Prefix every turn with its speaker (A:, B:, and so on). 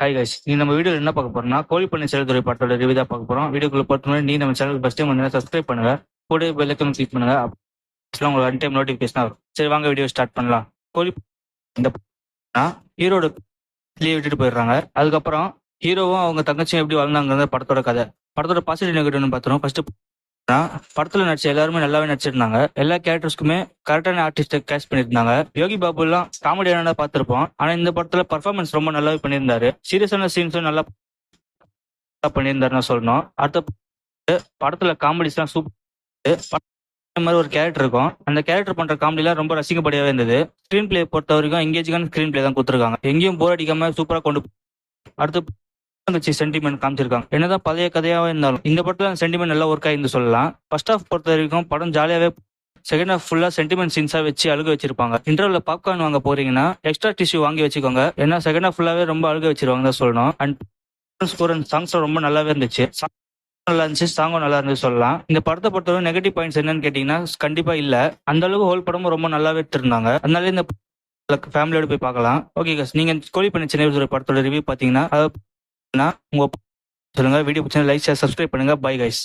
A: Hi guys, நீ நம்ம வீடியோவில் என்ன பார்க்க போறோம்னா கோழி பண்ணை செல்துறை படத்தோட ரிவ்யூ தான் பார்க்க போறோம். வீடியோக்குள்ள பொறுத்த முன்னாடி நீ நம்ம சேனல் ஃபர்ஸ்ட் டைம் வந்து சப்ஸ்கிரைப் பண்ணுங்க, கூட பெல் ஐக்கான் கிளிக் பண்ணுங்க. அப்போ உங்களுக்கு அன் டைம் நோட்டிஃபிகேஷன் வரும். சரி வாங்க வீடியோ ஸ்டார்ட் பண்ணலாம். கோழி இந்த ஹீரோட விட்டுட்டு போயிடுறாங்க. அதுக்கப்புறம் ஹீரோவும் அவங்க தங்கச்சியும் எப்படி வளர்ந்தாங்கிறது படத்தோட கதை. படத்தோட பாசிட்டிவ் நெகட்டிவ்னு பார்த்தோம். ஃபர்ஸ்ட் படத்துல நடிச்ச எல்லாருமே நல்லாவே நடிச்சிருந்தாங்க. எல்லா கேரக்டர்ஸ்க்குமே கரெக்டான ஆர்டிஸ்ட கேஸ்ட் பண்ணியிருந்தாங்க. யோகி பாபு எல்லாம் காமெடியான பார்த்திருப்போம், ஆனா இந்த படத்துல பர்ஃபார்மன்ஸ் ரொம்ப நல்லாவே பண்ணியிருந்தாரு. சீரியஸான சீன்ஸும் நல்லா பண்ணியிருந்தாருன்னு சொல்லணும். அடுத்த படத்துல காமெடிஸ் எல்லாம் சூப்பர் மாதிரி ஒரு கேரக்டர் இருக்கும். அந்த கேரக்டர் பண்ற காமெடி எல்லாம் ரொம்ப ரசிக்கப்படியாவே இருந்தது. ஸ்கிரீன் பிளே பொறுத்த வரைக்கும் எங்கேஜிங்கான ஸ்கிரீன் பிளே தான் கொடுத்துருக்காங்க. எங்கேயும் போர் அடிக்காம சூப்பரா கொண்டு அடுத்து சென்டிமெண்ட் காமிச்சிருக்காங்க. என்னதான் பழைய கதையாவே இருந்தாலும் இந்த படத்துல சென்டிமெண்ட் நல்லா ஒர்க் ஆயிருந்து சொல்லலாம். ஃபர்ஸ்ட் ஹாஃப் பொறுத்த வரைக்கும் படம் ஜாலியாவே, செகண்ட் ஹாஃப் ஃபுல்லா சென்டிமெண்ட் சீன்ஸா வச்சு அழுக வச்சிருப்பாங்க. இன்டர்வல்ல பாப்கார்ன் வாங்க போறீங்கன்னா எக்ஸ்ட்ரா டிஷ்யூ வாங்கி வச்சுக்கோங்க, ஏன்னா செகண்ட் ஹாஃப் ஃபுல்லாவே ரொம்ப அழுக வச்சிருவாங்க தான் சொல்லணும். அண்ட் ஸ்கோர் அண்ட் சாங்ஸ் ரொம்ப நல்லாவே இருந்துச்சு. நல்லா இருந்துச்சு, சாங்கும் நல்லா இருந்துச்சு சொல்லலாம். இந்த படத்தை பொறுத்தவரை நெகட்டிவ் பாயிண்ட்ஸ் என்னன்னு கேட்டீங்கன்னா கண்டிப்பா இல்ல. அந்த அளவுக்கு ஹோல் படமும் ரொம்ப நல்லாவே எடுத்திருந்தாங்க. அதனால இந்த ஃபேமிலியோட போய் பார்க்கலாம். ஓகே கஸ், நீங்க கோழி பண்ணை சென்னை படத்தோட ரிவ்யூ பாத்தீங்கன்னா உங்க சொல்லுங்க. வீடியோ பிடிச்சா லைக் ஷேர் சப்ஸ்கிரைப் பண்ணுங்க. Bye guys.